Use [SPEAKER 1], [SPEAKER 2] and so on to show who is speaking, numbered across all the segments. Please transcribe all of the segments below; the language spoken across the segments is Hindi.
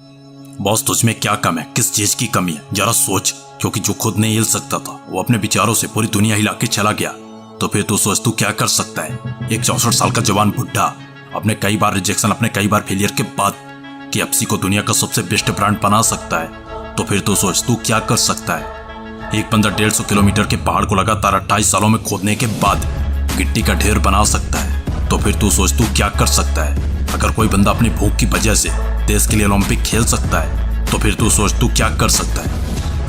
[SPEAKER 1] बॉस तुझमें क्या कम है, किस चीज की कमी है, जरा सोच। क्योंकि जो खुद नहीं हिल सकता था वो अपने विचारों से पूरी दुनिया हिला के चला गया, तो फिर तू सोच तू क्या कर सकता है। एक 64 साल का जवान बुढ़ा अपने कई बार रिजेक्शन, अपने कई बार फेलियर के बाद KFC को दुनिया का सबसे बेस्ट ब्रांड बना सकता है, तो फिर तू सोच तू क्या कर सकता है। एक बंदा 150 किलोमीटर के पहाड़ को लगातार 28 सालों में खोदने के बाद गिट्टी का ढेर बना सकता है, तो फिर तू सोच तू क्या कर सकता है। अगर कोई बंदा अपनी भूख की वजह से देश के लिए ओलंपिक खेल सकता है, तो फिर तू सोच तू क्या कर सकता है।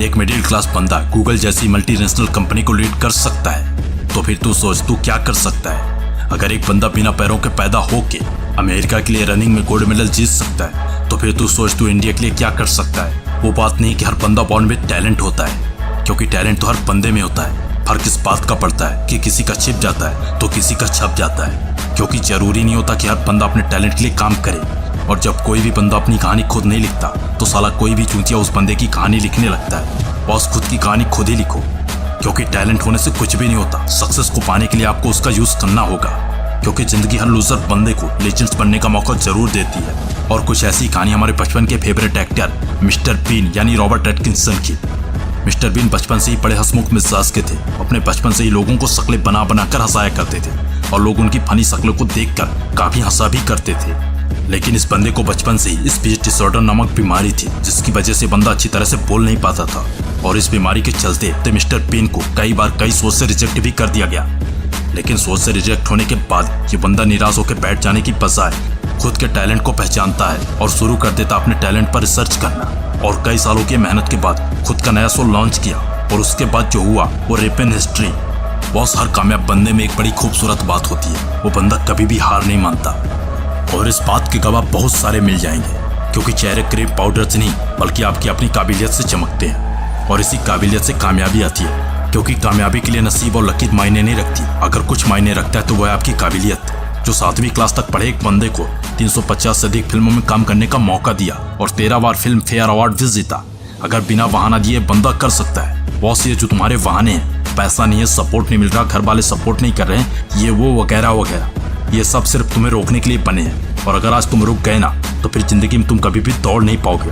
[SPEAKER 1] एक मिडिल क्लास बंदा गूगल जैसी मल्टीनेशनल कंपनी को लीड कर सकता है, तो फिर तू सोच तू क्या कर सकता है। अगर एक बंदा बिना पैरों के पैदा होके अमेरिका के लिए रनिंग में गोल्ड मेडल जीत सकता है, तो फिर तू सोच तू इंडिया के लिए क्या कर सकता है। वो बात नहीं कि हर बंदा बॉर्न में टैलेंट होता है, क्योंकि टैलेंट तो हर बंदे में होता है। फर्क इस बात का पड़ता है कि किसी का छिप जाता है तो किसी का छप जाता है, क्योंकि जरूरी नहीं होता कि हर बंदा अपने टैलेंट के लिए काम करे। और जब कोई भी बंदा अपनी कहानी खुद नहीं लिखता तो साला कोई भी चूतिया उस बंदे की कहानी लिखने लगता है। बॉस खुद की कहानी खुद ही लिखो, क्योंकि टैलेंट होने से कुछ भी नहीं होता। सक्सेस को पाने के लिए आपको उसका यूज करना होगा, क्योंकि जिंदगी हर लूजर बंदे को लेजेंड्स बनने का मौका जरूर देती है। और कुछ ऐसी कहानी हमारे बचपन के फेवरेट एक्टर मिस्टर बीन यानी रॉबर्ट एटकिंसन की। मिस्टर बीन बचपन से ही बड़े हंसमुख मिजाज के थे। अपने बचपन से ही लोगों को शक्लें बना बना कर हंसाया करते थे और लोग उनकी फनी शक्लों को देखकर काफी हंसा भी करते थे। लेकिन इस बंदे को बचपन से ही स्पीच डिसऑर्डर नामक बीमारी थी, जिसकी वजह से बंदा अच्छी तरह से बोल नहीं पाता था। और इस बीमारी के चलते मिस्टर बीन को कई बार कई शोज से रिजेक्ट भी कर दिया गया। लेकिन शोज से रिजेक्ट होने के बाद ये बंदा निराश होकर बैठ जाने की बजाय खुद के टैलेंट को पहचानता है और शुरू कर देता अपने टैलेंट पर रिसर्च करना। और कई सालों की मेहनत के बाद खुद का नया शो लॉन्च किया, और उसके बाद जो हुआ वो रेप इन हिस्ट्री। बॉस हर कामयाब बंदे में एक बड़ी खूबसूरत बात होती है, वो बंदा कभी भी हार नहीं मानता। और इस बात के गवाह बहुत सारे मिल जाएंगे, क्योंकि चेहरे क्रीम पाउडर से नहीं बल्कि आपकी अपनी काबिलियत से चमकते हैं। और इसी काबिलियत से कामयाबी आती है, क्योंकि कामयाबी के लिए नसीब और लकीर मायने नहीं रखती। अगर कुछ मायने रखता है तो वह है आपकी काबिलियत। जो 7वीं क्लास तक पढ़े एक बंदे को 350 से अधिक फिल्मों में काम करने का मौका दिया और 13 बार फिल्म फेयर अवार्ड भी जीता, अगर बिना बहाना दिए बंदा कर सकता है। बॉस ये जो तुम्हारे बहाने हैं, पैसा नहीं है, सपोर्ट नहीं मिल रहा, घर वाले सपोर्ट नहीं कर रहे हैं, ये वो वगैरह वगैरह, ये सब सिर्फ तुम्हें रोकने के लिए बने हैं। और अगर आज तुम रुक गए ना तो फिर जिंदगी में तुम कभी भी दौड़ नहीं पाओगे,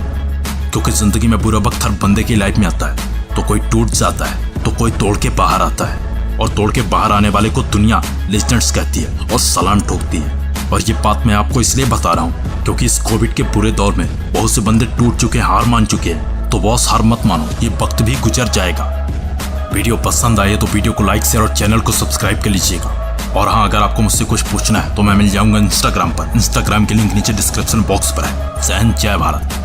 [SPEAKER 1] क्योंकि जिंदगी में बुरा वक्त हर बंदे की लाइफ में आता है। तो कोई टूट जाता है तो कोई तोड़ के बाहर आता है, और तोड़ के बाहर आने वाले को दुनिया लेजेंड्स कहती है और सलाम ठोकती है। और ये बात मैं आपको इसलिए बता रहा हूँ क्योंकि इस कोविड के बुरे दौर में बहुत से बंदे टूट चुके, हार मान चुके हैं। तो बॉस हार मत मानो, ये वक्त भी गुजर जाएगा। वीडियो पसंद आए तो वीडियो को लाइक शेयर और चैनल को सब्सक्राइब कर लीजिएगा। और हाँ, अगर आपको मुझसे कुछ पूछना है तो मैं मिल जाऊंगा इंस्टाग्राम पर। इंस्टाग्राम की लिंक नीचे डिस्क्रिप्शन बॉक्स पर है। जय हिंद, जय भारत।